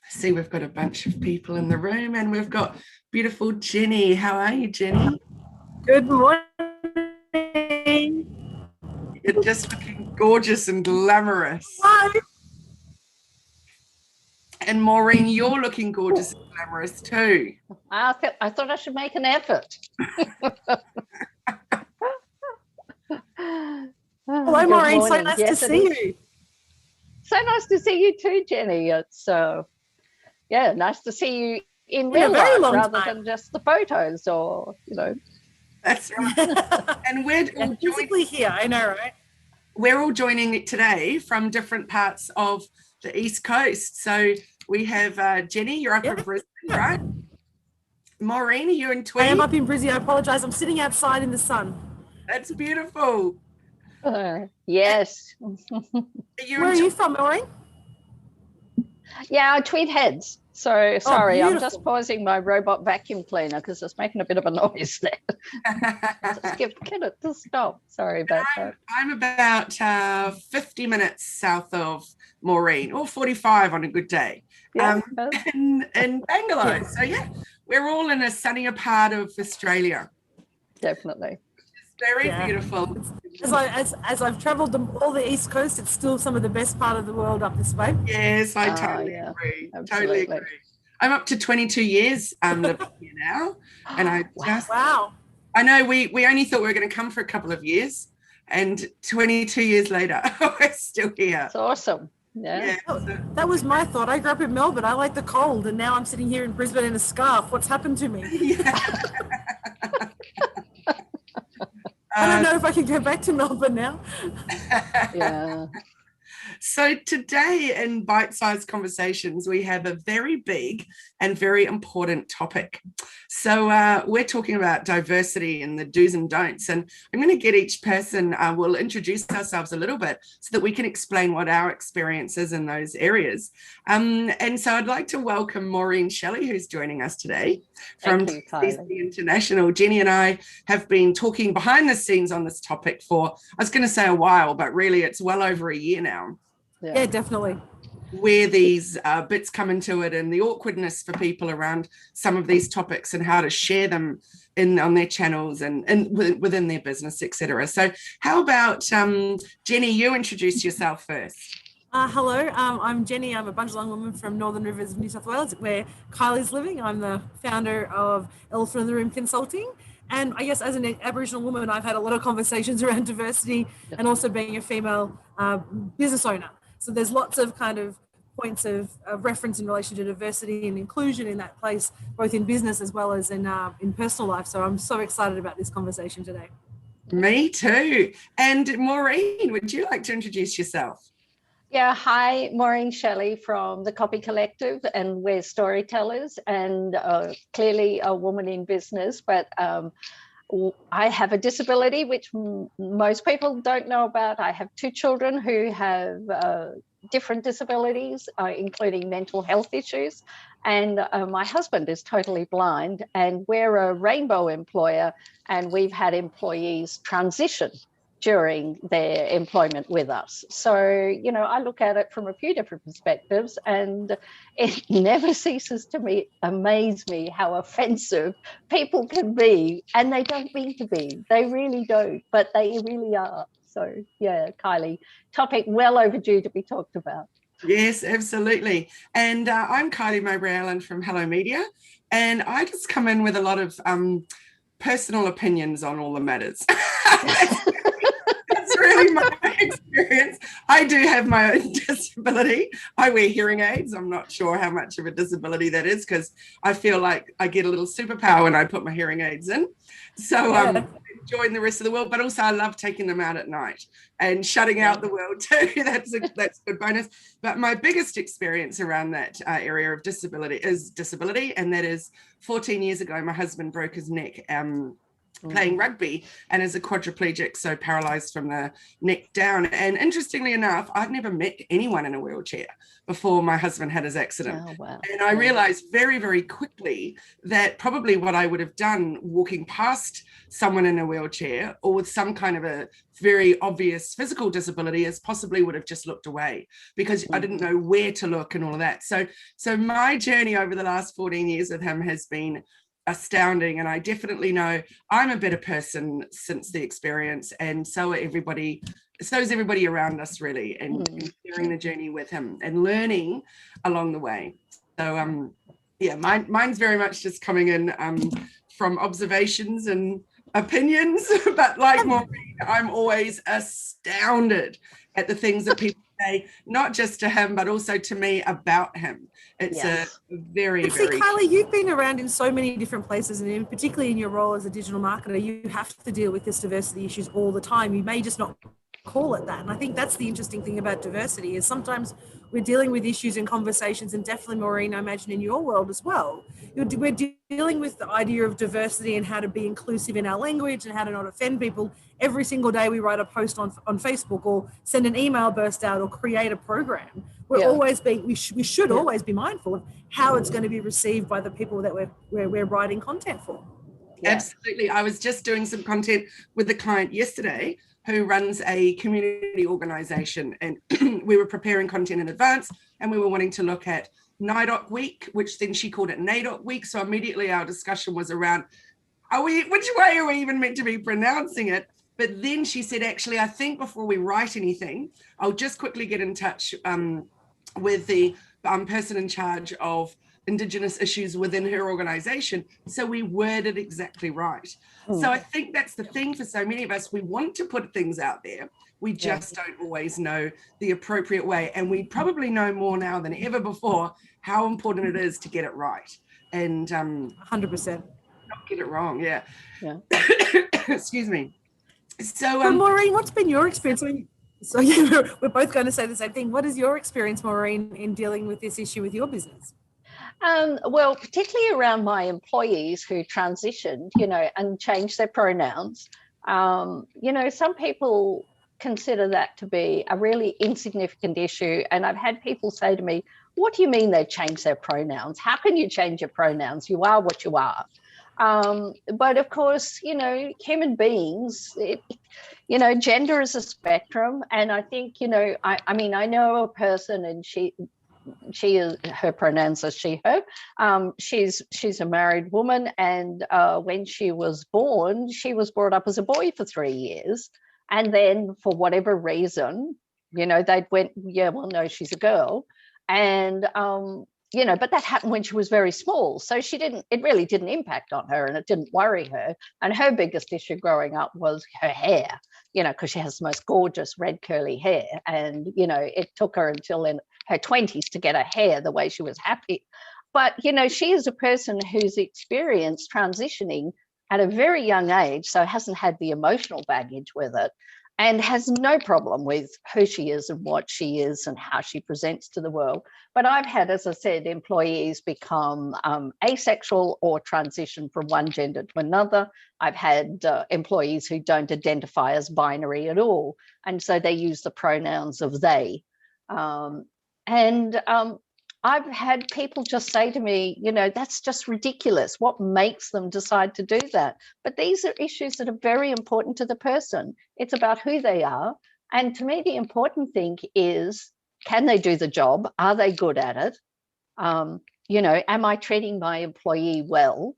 See, we've got a bunch of people in the room and we've got beautiful Jenny. How are you, Jenny? Good morning. You're just looking gorgeous and glamorous. Hi. And Maureen, you're looking gorgeous and glamorous too. I thought I should make an effort. Hello, Maureen. So nice to see you. So nice to see you too, Jenny. It's nice to see you in real very life long rather time. than just the photos or That's right. And we're all physically here. I know, right? We're all joining today from different parts of the East Coast. So we have Jenny, you're up in Brisbane, right? Maureen, are you in Tweed? I am up in Brisbane. I apologise. I'm sitting outside in the sun. That's beautiful. Yes. Where are you from, Maureen? Yeah, Tweed Heads. So sorry, I'm beautiful. just pausing my robot vacuum cleaner because it's making a bit of a noise there. Just get it to stop. Sorry about that. I'm about 50 minutes south of Maureen, or 45 on a good day, Yeah. in Bangalore. So yeah, we're all in a sunnier part of Australia. Definitely. It's very beautiful. As I've travelled all the East Coast, it's still some of the best part of the world up this way. Yes, I totally agree. Absolutely. Totally agree. I'm up to 22 years living here now, and I just I know we only thought we were going to come for a couple of years, and 22 years later we're still here. It's awesome. Yeah. That was my thought. I grew up in Melbourne. I like the cold, and now I'm sitting here in Brisbane in a scarf. What's happened to me? I don't know if I can go back to Melbourne now. Yeah. So today in Bite-Sized Conversations, we have a very big and very important topic. So we're talking about diversity and the do's and don'ts. And I'm going to get each person, we'll introduce ourselves a little bit so that we can explain what our experience is in those areas. And so I'd like to welcome Maureen Shelley, who's joining us today from TCC International. Jenny and I have been talking behind the scenes on this topic for, I was going to say a while, but really it's well over a year now. Yeah, definitely. Where these bits come into it and the awkwardness for people around some of these topics and how to share them on their channels and within their business, etc. So how about Jenny, you introduce yourself first. Hello, I'm Jenny. I'm a Bundjalung woman from Northern Rivers of New South Wales, where Kylie's living. I'm the founder of Elephant in the Room Consulting. And I guess as an Aboriginal woman, I've had a lot of conversations around diversity and also being a female business owner. So there's lots of kind of points of reference in relation to diversity and inclusion in that place, both in business as well as in personal life. So I'm so excited about this conversation today. Me too. And Maureen, would you like to introduce yourself? Yeah, hi, Maureen Shelley from the Copy Collective, and we're storytellers and clearly a woman in business, but I have a disability, which most people don't know about. I have two children who have different disabilities, including mental health issues. And my husband is totally blind, and we're a rainbow employer, and we've had employees transition during their employment with us. So, I look at it from a few different perspectives, and it never ceases to amaze me how offensive people can be, and they don't mean to be. They really don't, but they really are. So, yeah, Kylie, topic well overdue to be talked about. Yes, absolutely. And I'm Kylie Mowbray-Allen from Hello Media, and I just come in with a lot of personal opinions on all the matters. That's really my experience. I do have my own disability. I wear hearing aids. I'm not sure how much of a disability that is because I feel like I get a little superpower when I put my hearing aids in. So enjoying the rest of the world, but also I love taking them out at night and shutting out the world too. That's a good bonus. But my biggest experience around that area of disability, and that is 14 years ago, my husband broke his neck playing rugby, and as a quadriplegic, so paralyzed from the neck down. And interestingly enough, I'd never met anyone in a wheelchair before my husband had his accident. Oh, wow. And I realized very, very quickly that probably what I would have done walking past someone in a wheelchair or with some kind of a very obvious physical disability is possibly would have just looked away because I didn't know where to look and all of that. So my journey over the last 14 years with him has been astounding, and I definitely know I'm a better person since the experience, and so is everybody around us, really, and sharing the journey with him and learning along the way. So mine's very much just coming in from observations and opinions, but like Maureen, I'm always astounded at the things that people say, not just to him, but also to me about him. It's a very, See, very... Kylie, you've been around in so many different places, and particularly in your role as a digital marketer, you have to deal with this diversity issues all the time. You may just not call it that. And I think that's the interesting thing about diversity is sometimes we're dealing with issues and conversations, and definitely, Maureen, I imagine in your world as well, we're dealing with the idea of diversity and how to be inclusive in our language and how to not offend people. Every single day we write a post on Facebook or send an email burst out or create a program. We're always being, we should always be mindful of how it's going to be received by the people that we're writing content for. Absolutely. I was just doing some content with a client yesterday who runs a community organization, and we were preparing content in advance, and we were wanting to look at NIDOC week, which then she called it NAIDOC week. So immediately our discussion was around, which way are we even meant to be pronouncing it? But then she said, actually, I think before we write anything, I'll just quickly get in touch with the person in charge of Indigenous issues within her organization. So we worded exactly right. So I think that's the thing for so many of us. We want to put things out there. We just don't always know the appropriate way. And we probably know more now than ever before how important it is to get it right. And 100%. Not get it wrong. Yeah. Excuse me. So Maureen, what's been your experience? So we're both going to say the same thing. What is your experience, Maureen, in dealing with this issue with your business? Well, particularly around my employees who transitioned, and changed their pronouns. Some people consider that to be a really insignificant issue. And I've had people say to me, what do you mean they changed their pronouns? How can you change your pronouns? You are what you are. But of course, human beings, gender is a spectrum. And I think, I know a person, and she is, her pronouns are she, her. She's a married woman, and when she was born, she was brought up as a boy for 3 years. And then for whatever reason, they went, no, she's a girl. And, but that happened when she was very small. So it really didn't impact on her, and it didn't worry her. And her biggest issue growing up was her hair, because she has the most gorgeous red curly hair. And, it took her until in her 20s to get her hair the way she was happy. But, she is a person who's experienced transitioning at a very young age, so hasn't had the emotional baggage with it, and has no problem with who she is and what she is and how she presents to the world. But I've had, as I said, employees become asexual or transition from one gender to another. I've had employees who don't identify as binary at all, and so they use the pronouns of they. I've had people just say to me, that's just ridiculous. What makes them decide to do that? But these are issues that are very important to the person. It's about who they are. And to me, the important thing is, can they do the job? Are they good at it? Am I treating my employee well?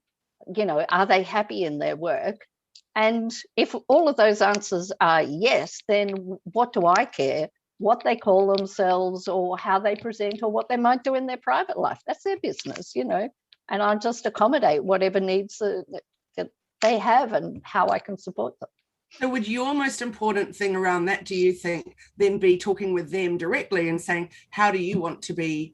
Are they happy in their work? And if all of those answers are yes, then what do I care? What they call themselves or how they present or what they might do in their private life. That's their business, and I'll just accommodate whatever needs that they have and how I can support them. So would your most important thing around that, do you think, then be talking with them directly and saying, how do you want to be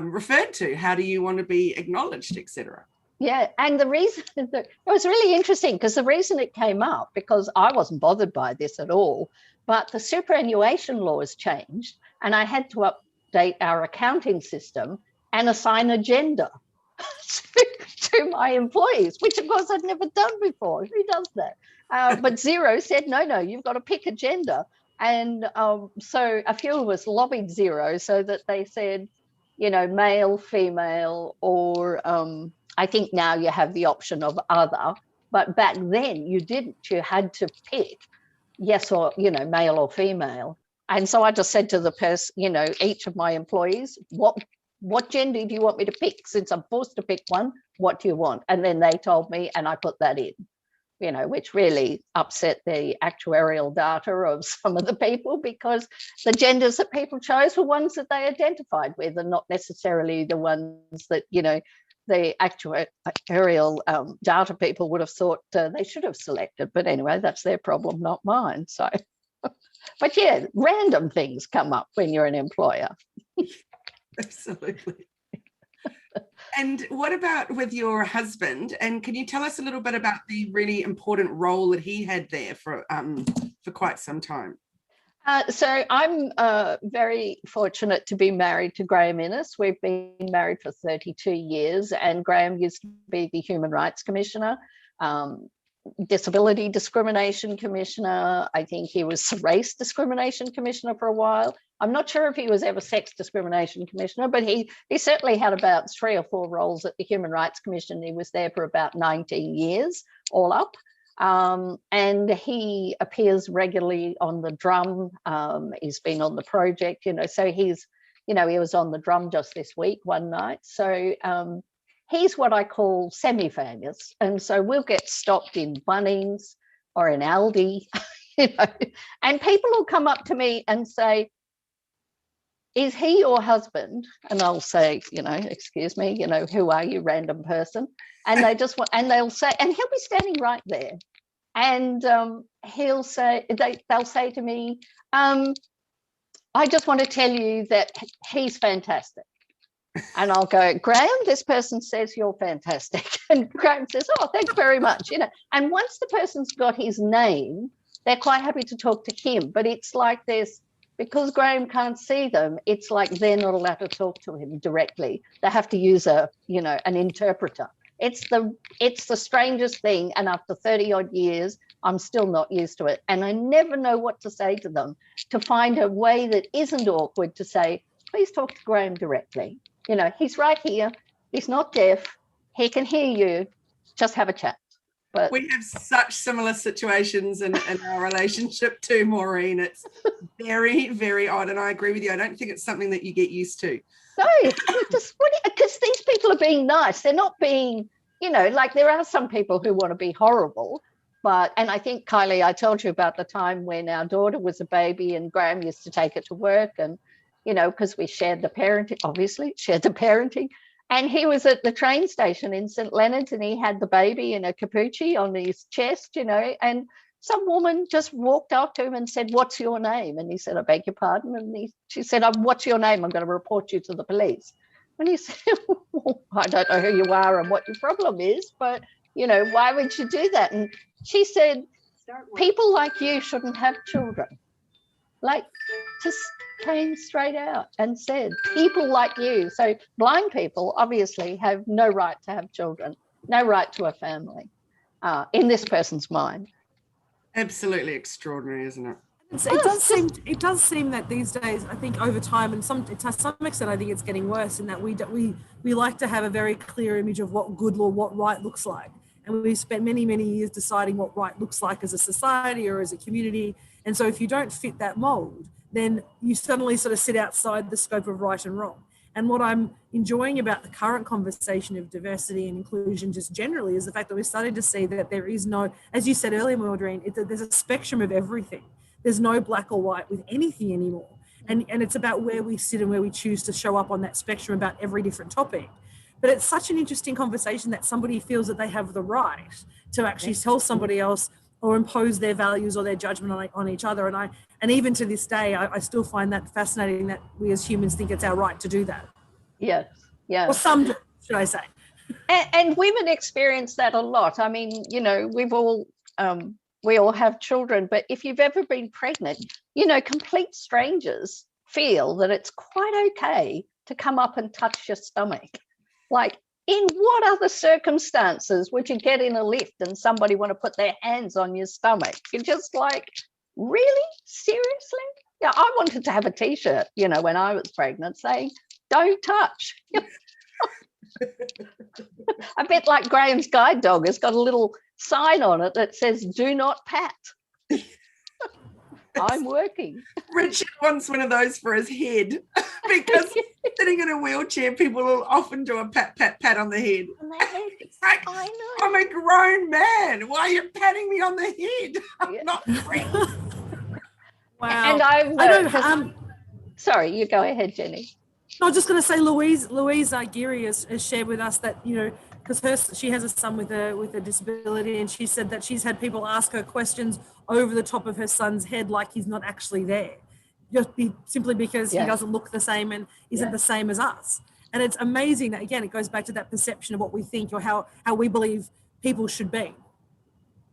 referred to? How do you want to be acknowledged, etc.? Yeah, and the reason that it was really interesting, because the reason it came up, because I wasn't bothered by this at all, but the superannuation laws changed, and I had to update our accounting system and assign a gender to to my employees, which of course I'd never done before. Who does that? But Xero said, no, you've got to pick a gender. And so a few of us lobbied Xero so that they said, male, female, or I think now you have the option of other. But back then you didn't. You had to pick yes or, male or female. And so I just said to the person, each of my employees, what gender do you want me to pick? Since I'm forced to pick one, what do you want? And then they told me, and I put that in, which really upset the actuarial data of some of the people, because the genders that people chose were ones that they identified with and not necessarily the ones that, the actuarial data people would have thought they should have selected. But anyway, that's their problem, not mine. So, but yeah, random things come up when you're an employer. Absolutely. And what about with your husband? And can you tell us a little bit about the really important role that he had there for quite some time? So I'm very fortunate to be married to Graham Innes. We've been married for 32 years, and Graham used to be the Human Rights Commissioner, Disability Discrimination Commissioner. I think he was Race Discrimination Commissioner for a while. I'm not sure if he was ever Sex Discrimination Commissioner, but he certainly had about 3 or 4 roles at the Human Rights Commission. He was there for about 19 years, all up. And he appears regularly on the drum. He's been on the project, so he's, he was on the drum just this week, one night. So he's what I call semi-famous. And so we'll get stopped in Bunnings or in Aldi, and people will come up to me and say, is he your husband? And I'll say, excuse me, who are you, random person? And they just want, and they'll say, and he'll be standing right there. And he'll say, they'll say to me, I just want to tell you that he's fantastic. And I'll go, Graham, this person says you're fantastic. And Graham says, oh, thanks very much. And once the person's got his name, they're quite happy to talk to him. But it's like this, because Graham can't see them, it's like they're not allowed to talk to him directly. They have to use an interpreter. It's the strangest thing. And after 30 odd years, I'm still not used to it. And I never know what to say to them, to find a way that isn't awkward to say, please talk to Graham directly. He's right here. He's not deaf. He can hear you. Just have a chat. But we have such similar situations in our relationship too, Maureen. It's very, very odd. And I agree with you. I don't think it's something that you get used to. No, because these people are being nice. They're not being, like there are some people who want to be horrible. And I think, Kylie, I told you about the time when our daughter was a baby and Graham used to take her to work and, because we shared the parenting, and he was at the train station in St. Leonard's and he had the baby in a capucci on his chest, and some woman just walked up to him and said, what's your name? And he said, I beg your pardon. And she said, what's your name? I'm going to report you to the police. And he said, well, I don't know who you are and what your problem is, but, why would you do that? And she said, people like you shouldn't have children. Like, just came straight out and said, people like you. So blind people obviously have no right to have children, no right to a family in this person's mind. Absolutely extraordinary, isn't it? It does seem that these days, I think over time, and to some extent, I think it's getting worse in that we like to have a very clear image of what good or what right looks like. And we've spent many, many years deciding what right looks like as a society or as a community. And so if you don't fit that mold, then you suddenly sort of sit outside the scope of right and wrong. And what I'm enjoying about the current conversation of diversity and inclusion just generally is the fact that we're starting to see that there is no, as you said earlier, Maureen, there's a spectrum of everything. There's no black or white with anything anymore. And it's about where we sit and where we choose to show up on that spectrum about every different topic. But it's such an interesting conversation that somebody feels that they have the right to actually tell somebody else or impose their values or their judgment on each other. And even to this day, I still find that fascinating that we as humans think it's our right to do that. Yes, yeah. Or some do, should I say. And women experience that a lot. I mean, we all have children, but if you've ever been pregnant, complete strangers feel that it's quite okay to come up and touch your stomach. Like, in what other circumstances would you get in a lift and somebody want to put their hands on your stomach? You're just like, really? Seriously? Yeah, I wanted to have a t-shirt, you know, when I was pregnant saying, don't touch. A bit like Graham's guide dog has got a little sign on it that says, do not pat. I'm working. Richard wants one of those for his head because sitting in a wheelchair, people will often do a pat, pat, pat on the head. It's like, I know. I'm a grown man. Why are you patting me on the head? I'm not free. Wow. And I know. Sorry, you go ahead, Jenny. I was just going to say, Louise Geary has shared with us that, you know, because she has a son with a disability, and she said that she's had people ask her questions over the top of her son's head like he's not actually there, simply because he doesn't look the same and isn't the same as us. And it's amazing that, again, it goes back to that perception of what we think or how we believe people should be.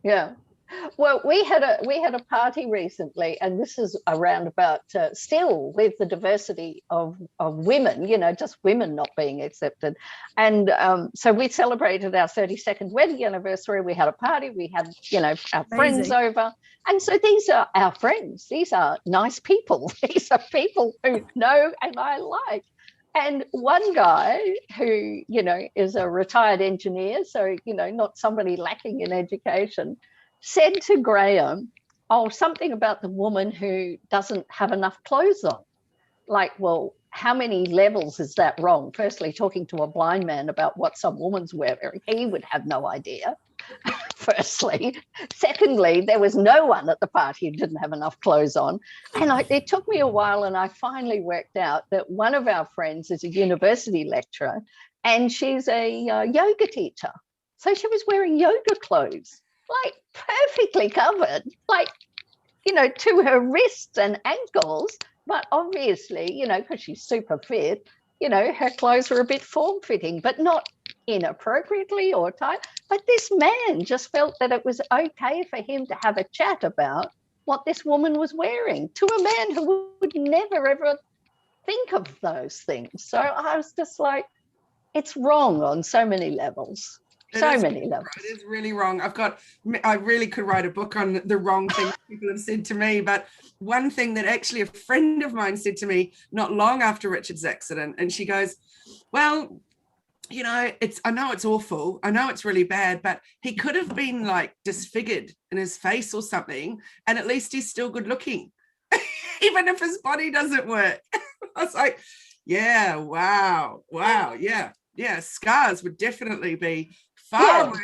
Yeah. Well, we had a party recently, and this is around about still with the diversity of women, you know, just women not being accepted. And so we celebrated our 32nd wedding anniversary. We had a party. We had, you know, our friends over. And so these are our friends. These are nice people. These are people who know and I like. And one guy who, you know, is a retired engineer, so, you know, not somebody lacking in education, said to Graham, oh, something about the woman who doesn't have enough clothes on. Like, well, how many levels is that wrong? Firstly, talking to a blind man about what some woman's wearing, he would have no idea, firstly. Secondly, there was no one at the party who didn't have enough clothes on. And it took me a while, and I finally worked out that one of our friends is a university lecturer, and she's a yoga teacher. So she was wearing yoga clothes, like perfectly covered, like, you know, to her wrists and ankles. But obviously, you know, because she's super fit, you know, her clothes were a bit form-fitting, but not inappropriately or tight. But this man just felt that it was okay for him to have a chat about what this woman was wearing to a man who would never, ever think of those things. So I was just like, it's wrong on so many levels. So many levels. It is really wrong. I really could write a book on the wrong things people have said to me, but one thing that actually a friend of mine said to me not long after Richard's accident, and she goes, well, you know, I know it's awful, I know it's really bad, but he could have been like disfigured in his face or something, and at least he's still good looking, even if his body doesn't work. I was like, yeah, wow, yeah, scars would definitely be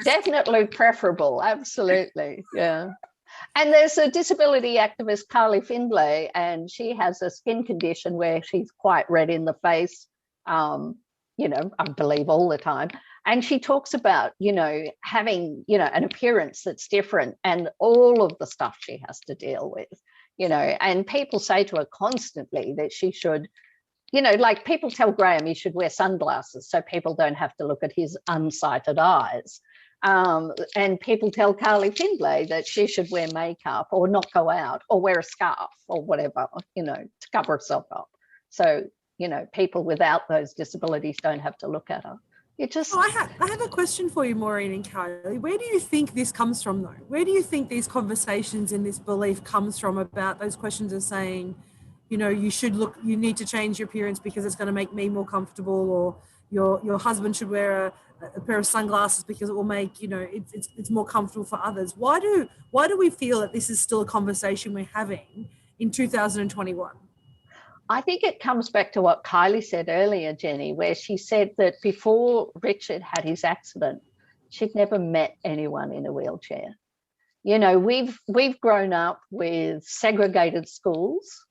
definitely preferable. Absolutely. Yeah. And there's a disability activist, Carly Findlay, and she has a skin condition where she's quite red in the face, you know, I believe all the time. And she talks about, you know, having, you know, an appearance that's different and all of the stuff she has to deal with, you know, and people say to her constantly that she should, you know, like people tell Graham he should wear sunglasses so people don't have to look at his unsighted eyes. And people tell Carly Findlay that she should wear makeup or not go out or wear a scarf or whatever, you know, to cover herself up. So, you know, people without those disabilities don't have to look at her. I have a question for you, Maureen and Kylie. Where do you think this comes from, though? Where do you think these conversations and this belief comes from about those questions of saying, you know, you need to change your appearance because it's going to make me more comfortable, or your husband should wear a pair of sunglasses because it will make, you know, it's more comfortable for others. Why do we feel that this is still a conversation we're having in 2021? I think it comes back to what Kylie said earlier, Jenny, where she said that before Richard had his accident, she'd never met anyone in a wheelchair. You know, we've grown up with segregated schools.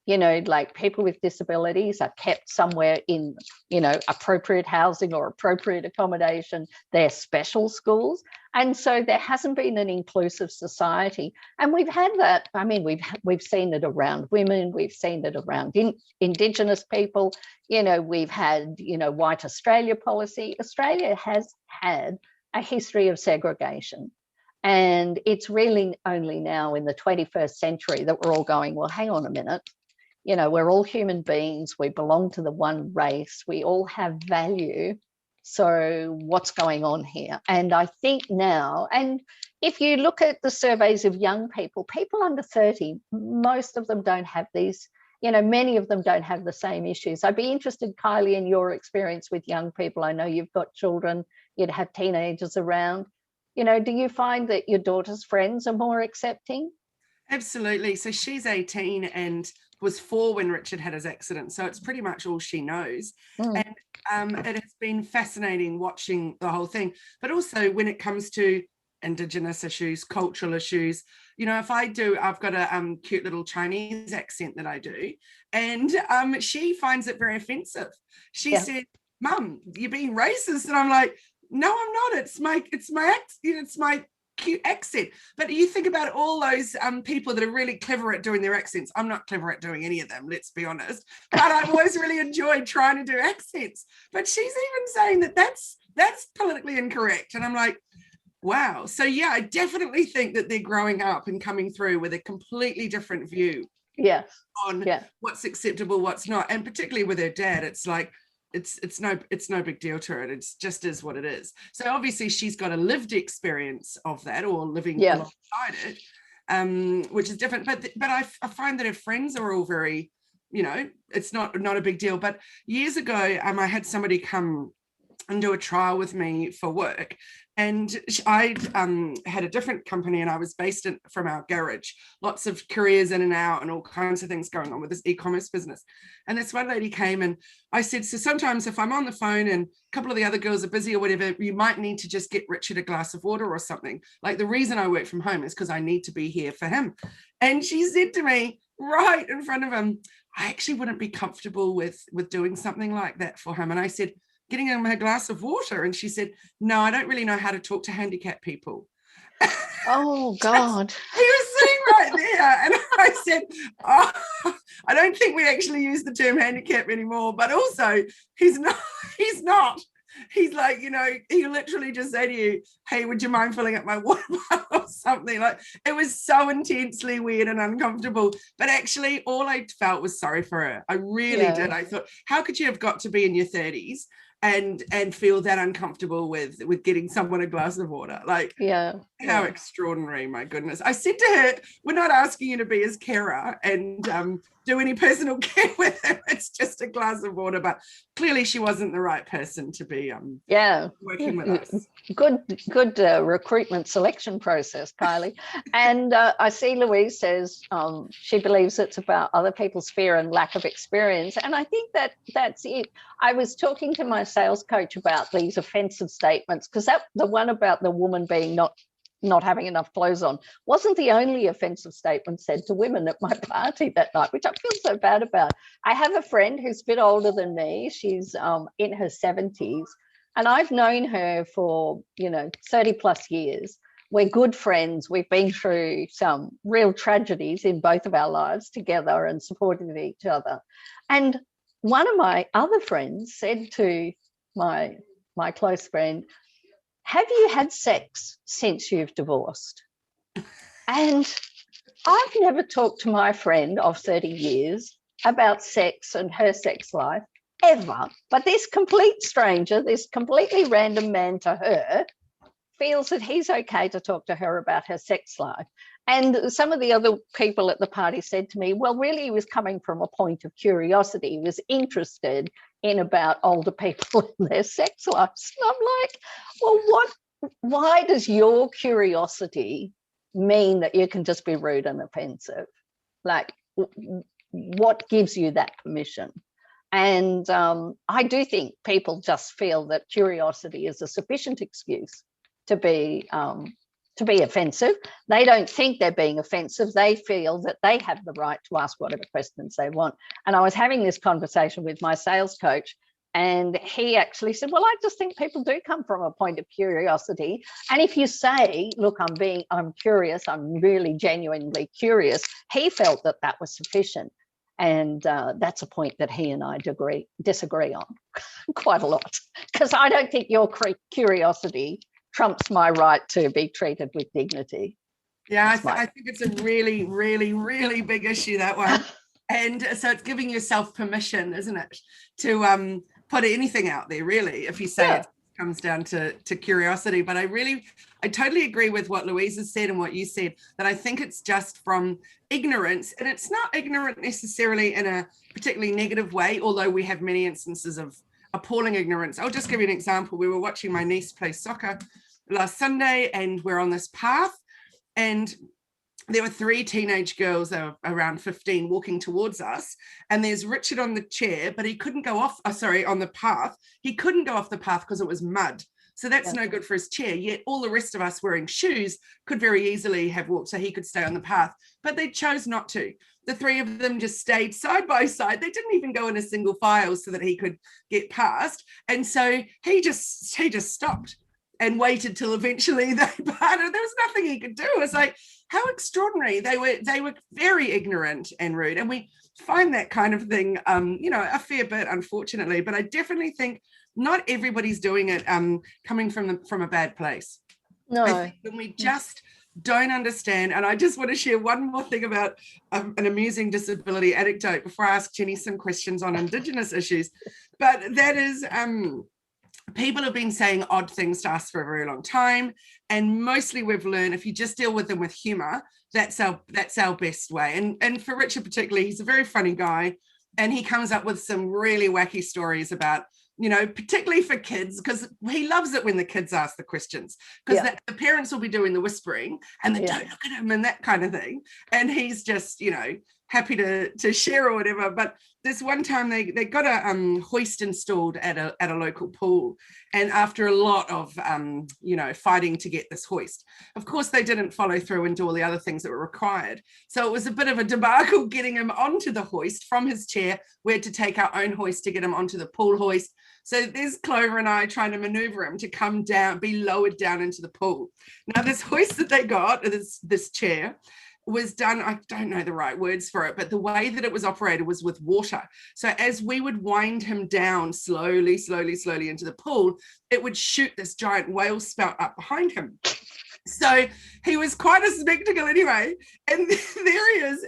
You know, like people with disabilities are kept somewhere in, you know, appropriate housing or appropriate accommodation. They're special schools. And so there hasn't been an inclusive society. And we've had that. I mean, we've seen it around women. We've seen it around Indigenous people. You know, we've had, you know, White Australia policy. Australia has had a history of segregation. And it's really only now in the 21st century that we're all going, well, hang on a minute. we're all human beings. We belong to the one race. We all have value. So what's going on here? And I think now, and if you look at the surveys of young people under 30, most of them don't have these, many of them don't have the same issues. I'd be interested, Kylie, in your experience with young people. I know you've got children, you'd have teenagers around. Do you find that your daughter's friends are more accepting? Absolutely. So she's 18 and was 4 when Richard had his accident. So it's pretty much all she knows. And it has been fascinating watching the whole thing. But also when it comes to Indigenous issues, cultural issues, if I've got a cute little Chinese accent that I do, and she finds it very offensive. She said, "Mum, you're being racist." And I'm like, "No, I'm not. It's my it's my cute accent." But you think about all those people that are really clever at doing their accents. I'm not clever at doing any of them, let's be honest, but I've always really enjoyed trying to do accents. But she's even saying that that's politically incorrect, and I'm like, wow. So yeah, I definitely think that they're growing up and coming through with a completely different view on what's acceptable, what's not. And particularly with her dad, it's like it's no big deal to her. It's just is what it is. So obviously she's got a lived experience of that, or living alongside it, which is different. But I find that her friends are all very, it's not a big deal. But years ago, I had somebody come and do a trial with me for work, and I'd had a different company, and I was based from our garage, lots of couriers in and out and all kinds of things going on with this e-commerce business. And this one lady came, and I said, so sometimes if I'm on the phone and a couple of the other girls are busy or whatever, you might need to just get Richard a glass of water or something. Like, the reason I work from home is because I need to be here for him. And she said to me right in front of him, I actually wouldn't be comfortable with doing something like that for him. And I said, getting him a glass of water. And she said, no, I don't really know how to talk to handicapped people. Oh, God. He was sitting right there. And I said, oh, I don't think we actually use the term handicap anymore. But also, he's not. He's like, he literally just say to you, hey, would you mind filling up my water bottle or something? Like, it was so intensely weird and uncomfortable. But actually, all I felt was sorry for her. I really did. I thought, how could you have got to be in your 30s and feel that uncomfortable with getting someone a glass of water? Like, how extraordinary, my goodness. I said to her, we're not asking you to be his carer and do any personal care with him. It's just a glass of water. But clearly she wasn't the right person to be working with us. Good recruitment selection process, Kylie. And I see Louise says she believes it's about other people's fear and lack of experience. And I think that's it. I was talking to my sales coach about these offensive statements, because the one about the woman being not having enough clothes on wasn't the only offensive statement said to women at my party that night, which I feel so bad about. I have a friend who's a bit older than me. She's in her 70s, and I've known her for 30 plus years. We're good friends. We've been through some real tragedies in both of our lives together and supported each other. And one of my other friends said to my close friend, have you had sex since you've divorced? And I've never talked to my friend of 30 years about sex and her sex life ever. But this complete stranger, this completely random man to her, feels that he's okay to talk to her about her sex life. And some of the other people at the party said to me, well, really, he was coming from a point of curiosity. He was interested in about older people and their sex lives. And I'm like, well, why does your curiosity mean that you can just be rude and offensive? Like, what gives you that permission? And I do think people just feel that curiosity is a sufficient excuse to be offensive. They don't think they're being offensive. They feel that they have the right to ask whatever questions they want. And I was having this conversation with my sales coach, and he actually said, well, I just think people do come from a point of curiosity. And if you say, look, I'm curious, I'm really genuinely curious, he felt that was sufficient. And that's a point that he and I disagree on quite a lot, because I don't think your curiosity trumps my right to be treated with dignity. Yeah, I think it's a really, really, really big issue, that one. And so it's giving yourself permission, isn't it, to put anything out there, really, if you say it comes down to curiosity. But I totally agree with what Louise has said and what you said, that I think it's just from ignorance, and it's not ignorant necessarily in a particularly negative way, although we have many instances of appalling ignorance. I'll just give you an example. We were watching my niece play soccer last Sunday, and we're on this path, and there were 3 teenage girls that were around 15 walking towards us, and there's Richard on the chair, but he couldn't go off, on the path. He couldn't go off the path because it was mud. So that's no good for his chair. Yet all the rest of us wearing shoes could very easily have walked so he could stay on the path, but they chose not to. The 3 of them just stayed side by side. They didn't even go in a single file so that he could get past. And so he just stopped and waited till eventually they parted. There was nothing he could do. It's like, how extraordinary. They were very ignorant and rude. And we find that kind of thing, a fair bit, unfortunately. But I definitely think not everybody's doing it coming from a bad place. No. I think when we just don't understand, and I just want to share one more thing about an amusing disability anecdote before I ask Jenny some questions on Indigenous issues. But that is, people have been saying odd things to us for a very long time, and mostly we've learned if you just deal with them with humor, that's our best way. And for Richard particularly, he's a very funny guy, and he comes up with some really wacky stories about, particularly for kids, because he loves it when the kids ask the questions, because the parents will be doing the whispering and they don't look at him and that kind of thing, and he's just happy to share or whatever. But this one time they got a hoist installed at a local pool, and after a lot of fighting to get this hoist, of course they didn't follow through and do all the other things that were required. So it was a bit of a debacle getting him onto the hoist from his chair. We had to take our own hoist to get him onto the pool hoist. So there's Clover and I trying to maneuver him to come down, be lowered down into the pool. Now this hoist that they got, this chair, was done, I don't know the right words for it, but the way that it was operated was with water. So as we would wind him down slowly into the pool, it would shoot this giant whale spout up behind him. So he was quite a spectacle anyway. And there he is.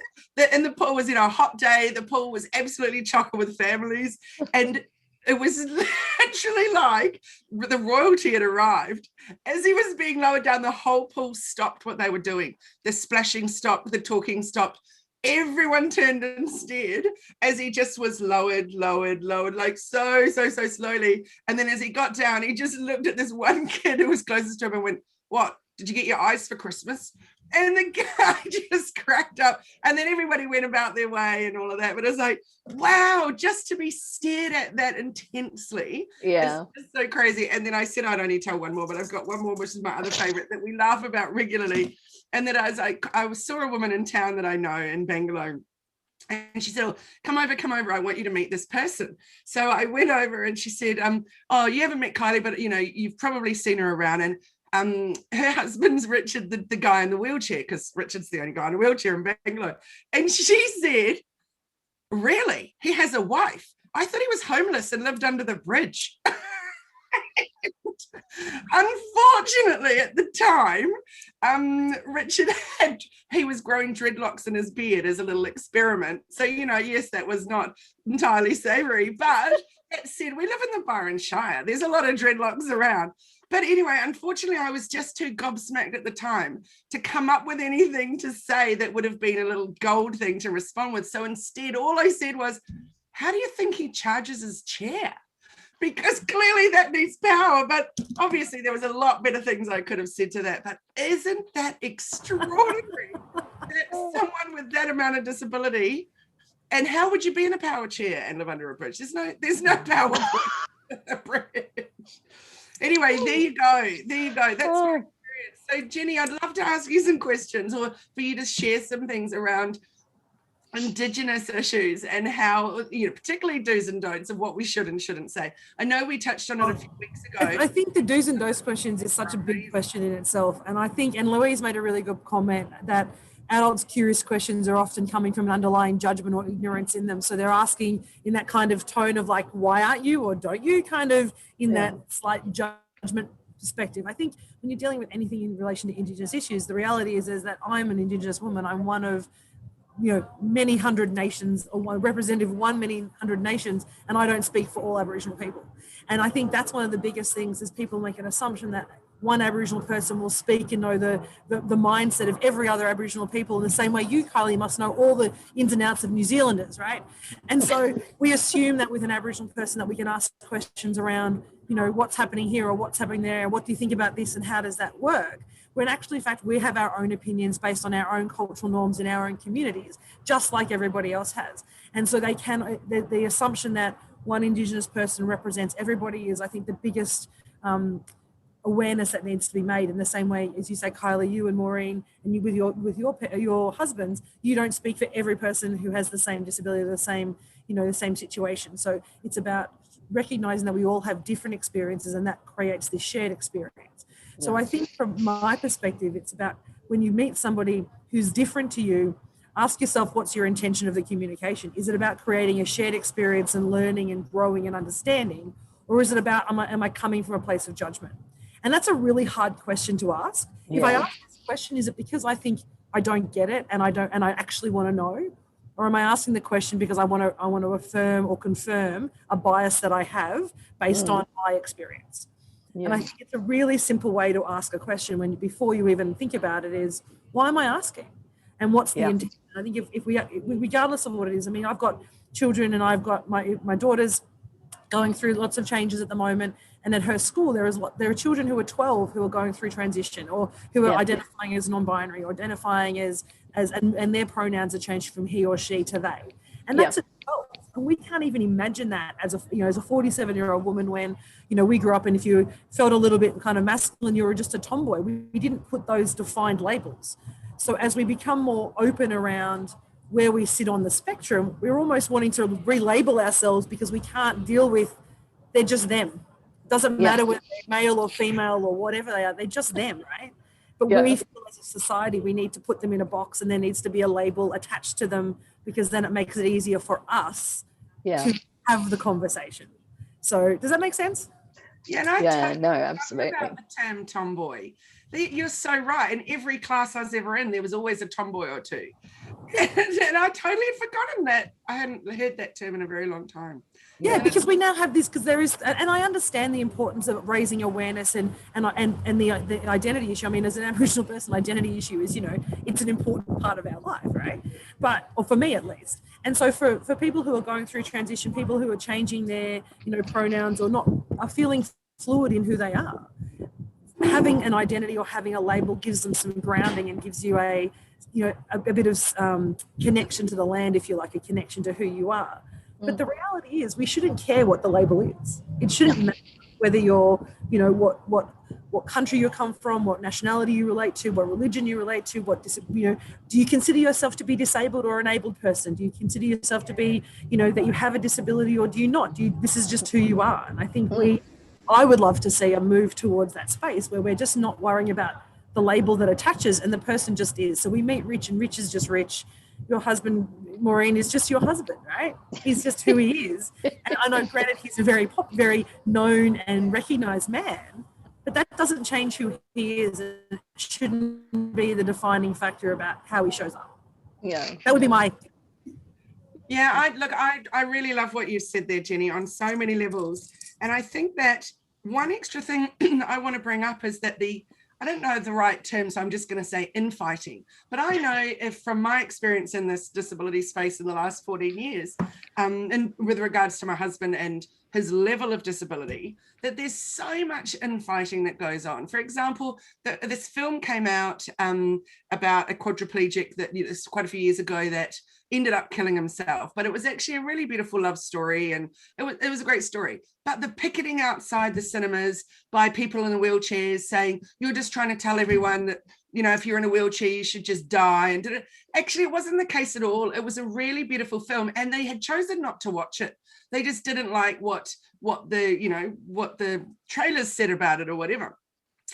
And the pool was, a hot day. The pool was absolutely chocker with families. And it was literally like the royalty had arrived. As he was being lowered down, the whole pool stopped what they were doing. The splashing stopped, the talking stopped. Everyone turned and stared as he just was lowered, like so slowly. And then as he got down, he just looked at this one kid who was closest to him and went, "What? Did you get your eyes for Christmas?" And the guy just cracked up, and then everybody went about their way and all of that. But it was like, wow, just to be stared at that intensely. Yeah. It's so crazy. And then I said, I'd only tell one more, but I've got one more, which is my other favorite that we laugh about regularly. And that I saw a woman in town that I know in Bangalore. And she said, "Oh, come over. I want you to meet this person." So I went over and she said, "Oh, you haven't met Kylie, but you've probably seen her around." And her husband's Richard, the guy in the wheelchair, because Richard's the only guy in a wheelchair in Bangalore. And she said, "Really? He has a wife? I thought he was homeless and lived under the bridge." Unfortunately, at the time, Richard he was growing dreadlocks in his beard as a little experiment. So, yes, that was not entirely savory, but that said, we live in the Byron Shire. There's a lot of dreadlocks around. But anyway, unfortunately, I was just too gobsmacked at the time to come up with anything to say that would have been a little gold thing to respond with. So instead, all I said was, "How do you think he charges his chair?" Because clearly that needs power. But obviously there was a lot better things I could have said to that. But isn't that extraordinary that someone with that amount of disability, and how would you be in a power chair and live under a bridge? There's no power in a bridge. Anyway, there you go. That's my experience. So Jenny, I'd love to ask you some questions, or for you to share some things around Indigenous issues and how, particularly do's and don'ts of what we should and shouldn't say. I know we touched on it a few weeks ago. I think the do's and don'ts questions is such a big question in itself. And I think, and Louise made a really good comment, that adults' curious questions are often coming from an underlying judgment or ignorance in them. So they're asking in that kind of tone of like, why aren't you or don't you, kind of in that slight judgment perspective. I think when you're dealing with anything in relation to Indigenous issues, the reality is that I'm an Indigenous woman. I'm one of many hundred nations, or one representative of many hundred nations, and I don't speak for all Aboriginal people. And I think that's one of the biggest things, is people make an assumption that one Aboriginal person will speak and know the mindset of every other Aboriginal people, in the same way you, Kylie, must know all the ins and outs of New Zealanders, right? And so we assume that with an Aboriginal person that we can ask questions around, what's happening here or what's happening there, what do you think about this and how does that work? When actually, in fact, we have our own opinions based on our own cultural norms in our own communities, just like everybody else has. And so the assumption that one Indigenous person represents everybody is, I think, the biggest awareness that needs to be made. In the same way, as you say, Kylie, you and Maureen, and you with your husbands, you don't speak for every person who has the same disability, the same situation. So it's about recognizing that we all have different experiences, and that creates this shared experience. So I think from my perspective, it's about when you meet somebody who's different to you, ask yourself, what's your intention of the communication? Is it about creating a shared experience and learning and growing and understanding? Or is it about, am I coming from a place of judgment? And that's a really hard question to ask. Yeah. If I ask this question, is it because I think I don't get it and I actually want to know? Or am I asking the question because I want to affirm or confirm a bias that I have based on my experience? Yeah. And I think it's a really simple way to ask a question before you even think about it is, why am I asking? And what's the intention? I think if we, regardless of what it is, I mean, I've got children and I've got my daughter's going through lots of changes at the moment. And at her school, there are children who are 12 who are going through transition, or who are identifying as non-binary, or identifying as and their pronouns are changed from he or she to they. And that's and we can't even imagine that as a 47-year-old woman when, we grew up, and if you felt a little bit kind of masculine, you were just a tomboy. We didn't put those defined labels. So as we become more open around where we sit on the spectrum, we're almost wanting to relabel ourselves because we can't deal with, they're just them. Doesn't matter whether they're male or female or whatever they are, they're just them, right? But we feel as a society, we need to put them in a box, and there needs to be a label attached to them, because then it makes it easier for us to have the conversation. So does that make sense? Yeah, no, absolutely. About the term tomboy. You're so right. In every class I was ever in, there was always a tomboy or two. And I totally had forgotten that. I hadn't heard that term in a very long time. Yeah, because we now have this, because there is, and I understand the importance of raising awareness and the identity issue. I mean, as an Aboriginal person, identity issue is, it's an important part of our life, right? Or for me at least. And so for people who are going through transition, people who are changing their, pronouns or not, are feeling fluid in who they are, having an identity or having a label gives them some grounding and gives you a bit of connection to the land, if you like, a connection to who you are. But the reality is, we shouldn't care what the label is. It shouldn't matter whether you're, what country you come from, what nationality you relate to, what religion you relate to, do you consider yourself to be disabled or an abled person? Do you consider yourself to be, that you have a disability, or do you not? This is just who you are. And I think I would love to see a move towards that space where we're just not worrying about the label that attaches, and the person just is. So we meet Rich, and Rich is just Rich. Your husband, Maureen, is just your husband, right? He's just who he is. And I know, granted, he's a very known and recognized man, but that doesn't change who he is. It shouldn't be the defining factor about how he shows up. Yeah. That would be my... Yeah, I really love what you said there, Jenny, on so many levels. And I think that one extra thing I want to bring up is that I don't know the right term, so I'm just going to say infighting. But I know, if from my experience in this disability space in the last 14 years, and with regards to my husband and his level of disability, that there's so much infighting that goes on. For example, this film came out about a quadriplegic that quite a few years ago that ended up killing himself, but it was actually a really beautiful love story, and it was a great story. But the picketing outside the cinemas by people in the wheelchairs saying, you're just trying to tell everyone that, if you're in a wheelchair, you should just die. And actually, it wasn't the case at all. It was a really beautiful film, and they had chosen not to watch it. They just didn't like what the trailers said about it or whatever.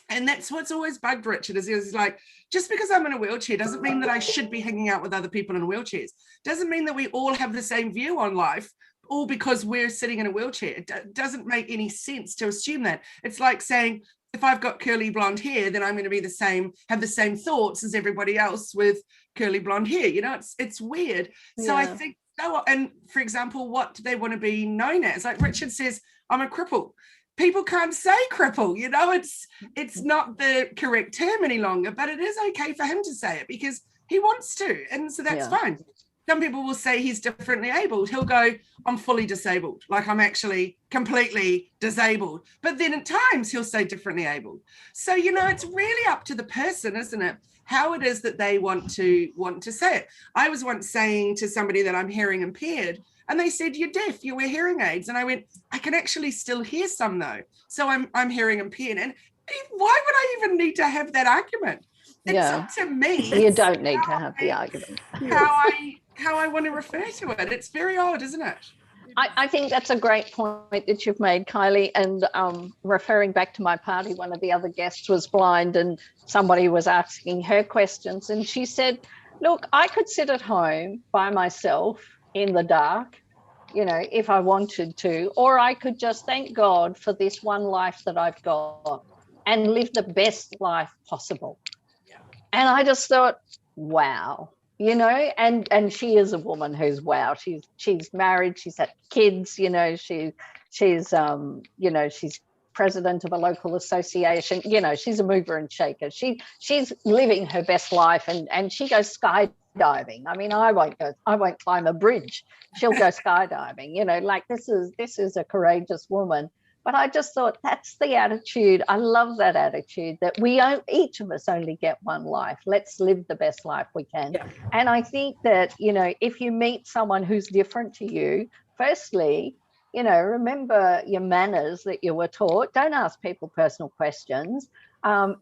And that's what's always bugged Richard, is like, just because I'm in a wheelchair doesn't mean that I should be hanging out with other people in wheelchairs. Doesn't mean that we all have the same view on life, all because we're sitting in a wheelchair. It doesn't make any sense to assume that. It's like saying, if I've got curly blonde hair, then I'm going to be have the same thoughts as everybody else with curly blonde hair. You know, it's weird. So I think, and for example, what do they want to be known as? Like Richard says, I'm a cripple. People can't say cripple, you know, it's not the correct term any longer, but it is okay for him to say it because he wants to. And so that's fine. Some people will say he's differently abled. He'll go, I'm fully disabled. Like I'm actually completely disabled. But then at times he'll say differently abled. So, you know, it's really up to the person, isn't it? How it is that they want to say it. I was once saying to somebody that I'm hearing impaired, and they said, you're deaf, you wear hearing aids. And I went, I can actually still hear some though. So I'm hearing impaired. And why would I even need to have that argument? It's up to me. You don't need to have the argument. How I want to refer to it. It's very odd, isn't it? I think that's a great point that you've made, Kylie. And referring back to my party, one of the other guests was blind and somebody was asking her questions. And she said, look, I could sit at home by myself in the dark, you know, if I wanted to, or I could just thank God for this one life that I've got and live the best life possible. Yeah. And I just thought, wow. You know, and she is a woman who's she's married, she's had kids, you know, she's you know, she's president of a local association, you know, she's a mover and shaker. She's living her best life and she goes skydiving. I mean, I won't climb a bridge. She'll go skydiving, you know, like this is a courageous woman. But I just thought that's the attitude. I love that attitude that each of us only get one life. Let's live the best life we can. Yeah. And I think that, you know, if you meet someone who's different to you, firstly, you know, remember your manners that you were taught. Don't ask people personal questions.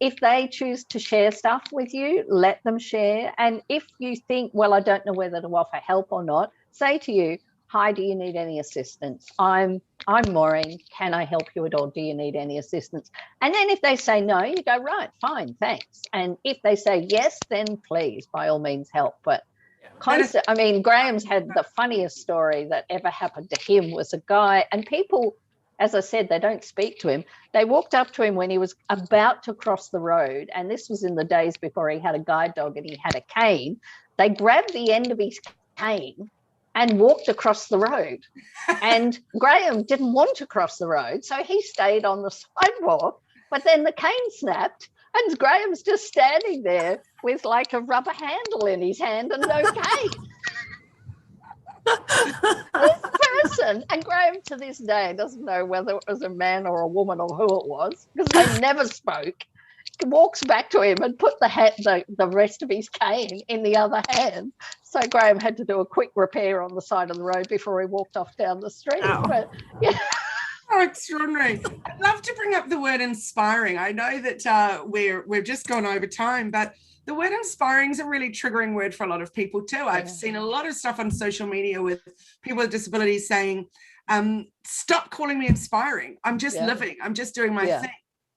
If they choose to share stuff with you, let them share. And if you think, well, I don't know whether to offer help or not, say to you, hi, do you need any assistance? I'm Maureen. Can I help you at all? Do you need any assistance? And then if they say no, you go, right, fine, thanks. And if they say yes, then please, by all means, help. But I mean, Graham's had the funniest story that ever happened to him was a guy, and people, as I said, they don't speak to him. They walked up to him when he was about to cross the road, and this was in the days before he had a guide dog and he had a cane. They grabbed the end of his cane and walked across the road. And Graham didn't want to cross the road, so he stayed on the sidewalk, but then the cane snapped and Graham's just standing there with like a rubber handle in his hand and no cane. This person, and Graham to this day doesn't know whether it was a man or a woman or who it was, because they never spoke, walks back to him and put the rest of his cane in the other hand. So Graham had to do a quick repair on the side of the road before he walked off down the street. Oh. But, yeah. Oh, extraordinary. I'd love to bring up the word inspiring. I know that we've just gone over time, but the word inspiring is a really triggering word for a lot of people too. I've seen a lot of stuff on social media with people with disabilities saying, stop calling me inspiring. I'm just living. I'm just doing my thing.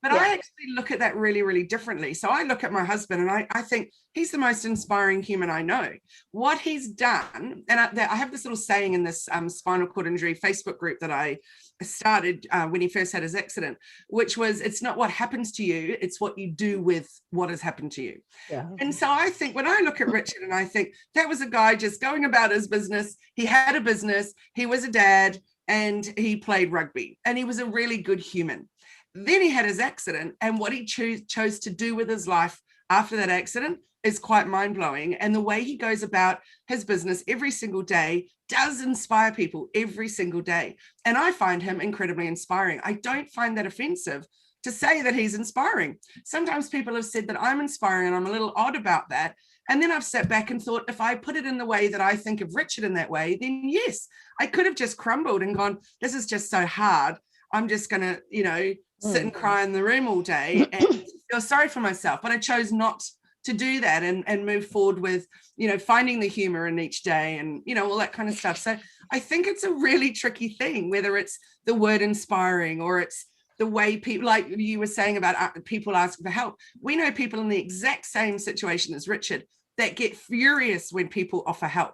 But I actually look at that really, really differently. So I look at my husband and I think he's the most inspiring human I know. What he's done, and I have this little saying in this spinal cord injury Facebook group that I started when he first had his accident, which was, it's not what happens to you, it's what you do with what has happened to you. Yeah. And so I think when I look at Richard and I think that was a guy just going about his business. He had a business, he was a dad, and he played rugby, and he was a really good human. Then he had his accident, and what he chose to do with his life after that accident is quite mind-blowing. And the way he goes about his business every single day does inspire people every single day. And I find him incredibly inspiring. I don't find that offensive to say that he's inspiring. Sometimes people have said that I'm inspiring, and I'm a little odd about that. And then I've sat back and thought, if I put it in the way that I think of Richard in that way, then yes, I could have just crumbled and gone, this is just so hard. I'm just going to, you know, sit and cry in the room all day and feel sorry for myself. But I chose not to do that and move forward with, you know, finding the humor in each day and, you know, all that kind of stuff. So I think it's a really tricky thing, whether it's the word inspiring or it's the way people, like you were saying about people asking for help. We know people in the exact same situation as Richard that get furious when people offer help.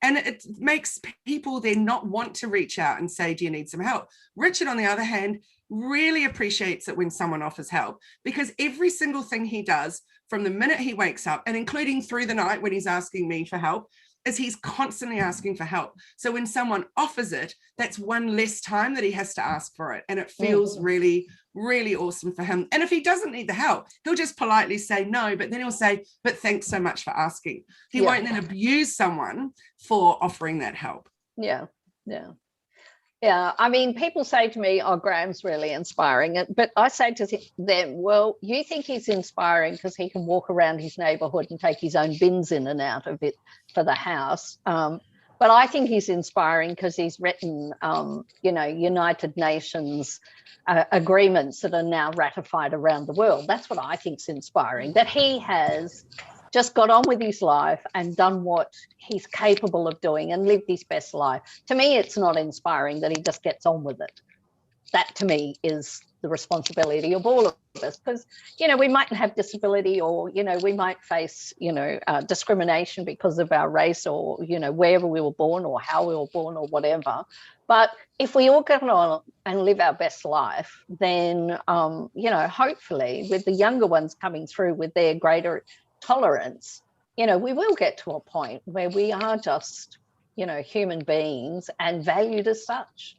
And it makes people then not want to reach out and say, do you need some help? Richard, on the other hand, really appreciates it when someone offers help, because every single thing he does from the minute he wakes up, and including through the night when he's asking me for help, is he's constantly asking for help. So when someone offers it, that's one less time that he has to ask for it. And it feels really, really awesome for him. And if he doesn't need the help, he'll just politely say no, but then he'll say, but thanks so much for asking. He won't then abuse someone for offering that help. Yeah. I mean, people say to me, oh, Graham's really inspiring. But I say to them, well, you think he's inspiring because he can walk around his neighbourhood and take his own bins in and out of it for the house. But I think he's inspiring because he's written, United Nations agreements that are now ratified around the world. That's what I think's inspiring, that he has just got on with his life and done what he's capable of doing and lived his best life. To me, it's not inspiring that he just gets on with it. That to me is the responsibility of all of us, because, we might have disability, or, we might face, discrimination because of our race, or, wherever we were born or how we were born or whatever. But if we all get on and live our best life, then, hopefully with the younger ones coming through with their greater tolerance, we will get to a point where we are just, human beings and valued as such.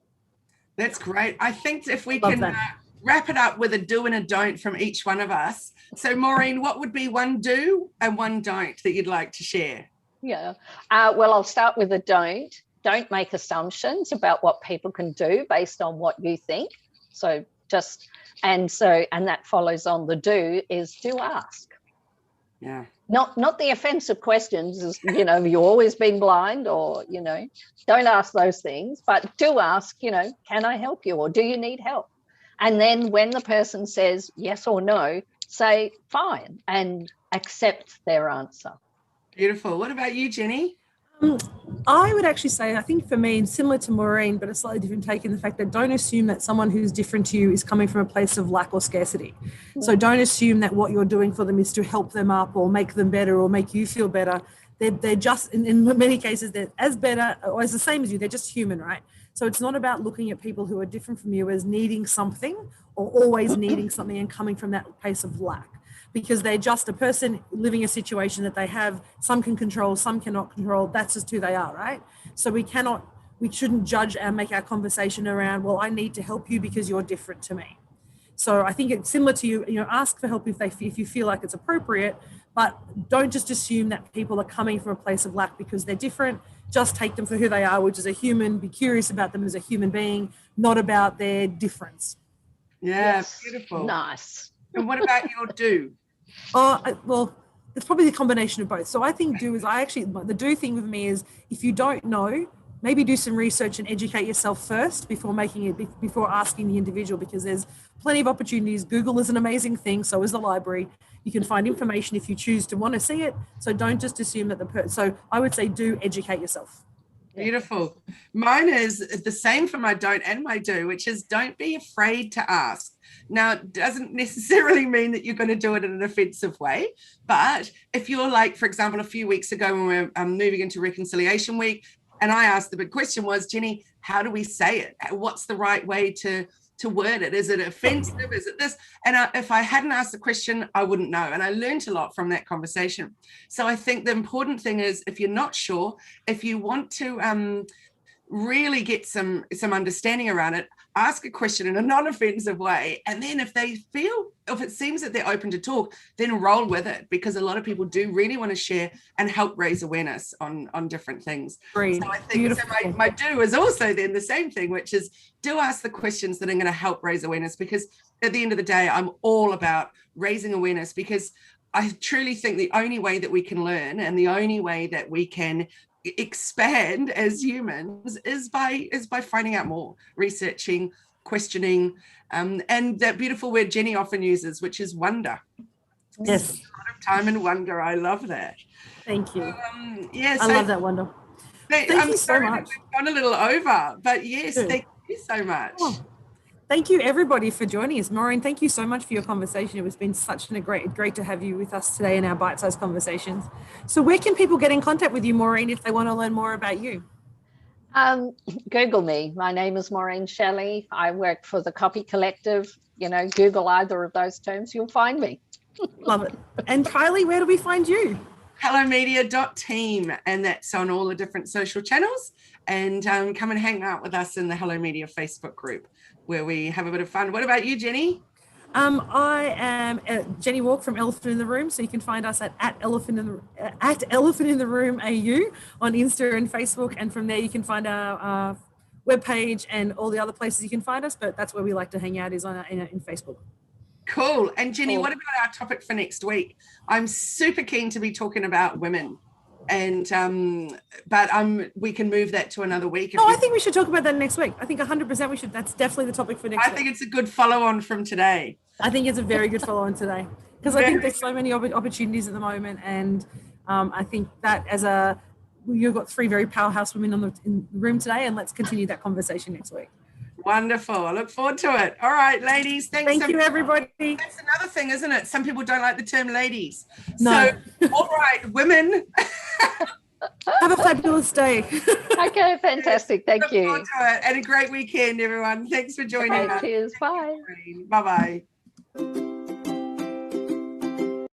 That's great. I think if we can wrap it up with a do and a don't from each one of us. So Maureen, what would be one do and one don't that you'd like to share? Yeah. Well, I'll start with a don't. Don't make assumptions about what people can do based on what you think. So and that follows on the do is do ask. Yeah. Not the offensive questions, as have you always been blind, or don't ask those things, but do ask, can I help you, or do you need help? And then when the person says yes or no, say fine and accept their answer. Beautiful. What about you, Jenny? I would actually say, I think for me, similar to Maureen, but a slightly different take in the fact that don't assume that someone who's different to you is coming from a place of lack or scarcity. So don't assume that what you're doing for them is to help them up or make them better or make you feel better. They're just, in many cases, they're as better or as the same as you. They're just human, right? So it's not about looking at people who are different from you as needing something or always needing something and coming from that place of lack. Because they're just a person living a situation that they have. Some can control, some cannot control. That's just who they are, right? So we shouldn't judge and make our conversation around, well, I need to help you because you're different to me. So I think it's similar to you, ask for help if you feel like it's appropriate, but don't just assume that people are coming from a place of lack because they're different. Just take them for who they are, which is a human. Be curious about them as a human being, not about their difference. Yeah, yes. Beautiful. Nice. And what about your do? Well, it's probably the combination of both. So I think the do thing with me is, if you don't know, maybe do some research and educate yourself first before asking the individual, because there's plenty of opportunities. Google is an amazing thing. So is the library. You can find information if you choose to want to see it. So don't just assume that so I would say do educate yourself. Beautiful. Mine is the same for my don't and my do, which is don't be afraid to ask. Now, it doesn't necessarily mean that you're going to do it in an offensive way, but if you're like, for example, a few weeks ago when we're moving into Reconciliation Week, and I asked, the big question was, Jenny, how do we say it? What's the right way to word it? Is it offensive? Is it this? And if I hadn't asked the question, I wouldn't know. And I learned a lot from that conversation. So I think the important thing is, if you're not sure, if you want to really get some understanding around it, ask a question in a non-offensive way. And then if it seems that they're open to talk, then roll with it, because a lot of people do really want to share and help raise awareness on different things. Great. So I think my do is also then the same thing, which is do ask the questions that are going to help raise awareness, because at the end of the day, I'm all about raising awareness, because I truly think the only way that we can learn and the only way that we can expand as humans is by finding out more, researching, questioning, and that beautiful word Jenny often uses, which is wonder. Yes. A lot of time and wonder. I love that. Thank you. Yes, I love that wonder. Thank you so much. We've gone a little over, but yes, thank you so much. Oh, thank you everybody for joining us. Maureen, thank you so much for your conversation. It has been such great to have you with us today in our bite-sized conversations. So where can people get in contact with you, Maureen, if they want to learn more about you? Google me. My name is Maureen Shelley. I work for the Copy Collective. Google either of those terms, you'll find me. Love it. And Kylie, where do we find you? hellomedia.team, and that's on all the different social channels. And come and hang out with us in the Hello Media Facebook group where we have a bit of fun. What about you, Jenny? I am Jenny Walk from Elephant in the Room, so you can find us at Elephant in the Room AU on Insta and Facebook, and from there you can find our webpage and all the other places you can find us. But that's where we like to hang out, is in Facebook. Cool. And Jenny, what about our topic for next week? I'm super keen to be talking about women, and but we can move that to another week. I think we should talk about that next week. I think 100% we should. That's definitely the topic for next week. I think it's a good follow-on from today. I think it's a very good follow-on today, because I think there's so many opportunities at the moment, and I think that you've got 3 very powerhouse women in the room today, and let's continue that conversation next week. Wonderful. I look forward to it. All right, ladies. Thank you, everybody. That's another thing, isn't it? Some people don't like the term ladies. No. So, all right, women. Have a fabulous day. Okay, fantastic. Thank you. Look forward to it. And a great weekend, everyone. Thanks for joining us. Cheers. Bye. Bye-bye.